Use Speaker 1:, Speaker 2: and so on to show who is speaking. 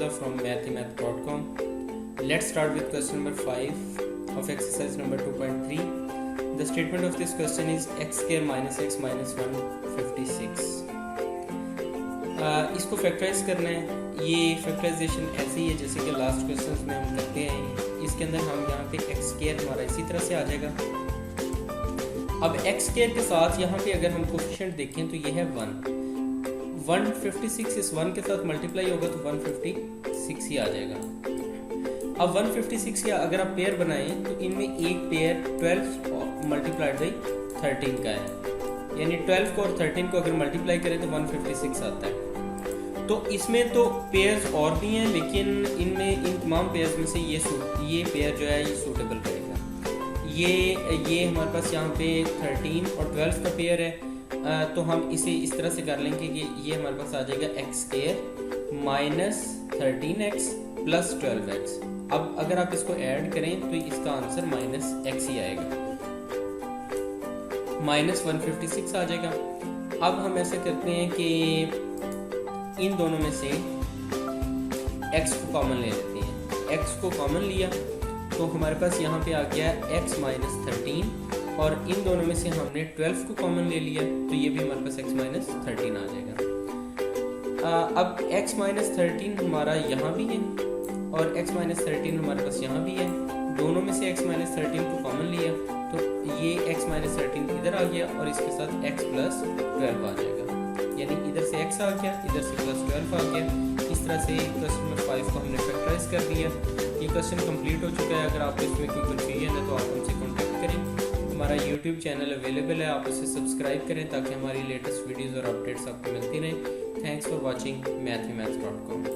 Speaker 1: Mirza from mathemath.com. Let's start with question number 5 of exercise number 2.3. The statement of this question is x square minus x minus 156. इसको factorise करना है. ये factorisation ऐसे ही है जैसे कि लास्ट क्वेश्चन में हम करते हैं. इसके अंदर हम यहाँ पे एक्स स्क्वायर हमारा इसी तरह से आ जाएगा. अब एक्स स्क्वायर के साथ यहाँ पे अगर हम कोफिशिएंट देखें तो ये है 156 इस 1 के साथ मल्टीप्लाई होगा तो 156 ही आ जाएगा. अब 156 का अगर आप पेयर बनाएं तो इनमें एक पेयर 12 मल्टीप्लाइड बाई 13 का है, यानी 12 को और 13 को अगर मल्टीप्लाई करें तो 156 आता है. तो इसमें तो पेयर्स और भी हैं, लेकिन इनमें इन तमाम पेयर्स में से ये पेयर जो है ये सूटेबल रहेगा. ये हमारे पास यहाँ पे 13 और 12 का पेयर है. तो हम इसे इस तरह से कर लेंगे कि ये हमारे पास आ जाएगा x square minus 13x plus 12x. अब अगर आप इसको ऐड करें तो इसका आंसर माइनस एक्स ही आएगा, माइनस 156 आ जाएगा. अब हम ऐसे करते हैं कि इन दोनों में से x को कॉमन ले लेते हैं. x को कॉमन लिया तो हमारे पास यहाँ पे आ गया x माइनस 13 और इन दोनों में से हमने 12 को कॉमन ले लिया तो ये भी हमारे पास x माइनस 13 आ जाएगा. अब x माइनस 13 हमारा यहाँ भी है और x माइनस 13 हमारे पास यहाँ भी है. दोनों में से x माइनस 13 को कॉमन लिया तो ये x माइनस 13 इधर आ गया और इसके साथ x प्लस 12 आ जाएगा, यानी इधर से x आ गया इधर से प्लस 12 आ गया. इस तरह से क्वेश्चन नंबर 5 को हमने फैक्टराइज कर दिया. ये क्वेश्चन कंप्लीट हो चुका है. अगर आपको इसमें कोई कन्फ्यूजन है तो आप हमसे कॉन्टेक्ट करें. हमारा यूट्यूब चैनल अवेलेबल है, आप उसे सब्सक्राइब करें ताकि हमारी लेटेस्ट वीडियोज़ और अपडेट्स आपको मिलती रहें. Thanks for watching mathemath.com.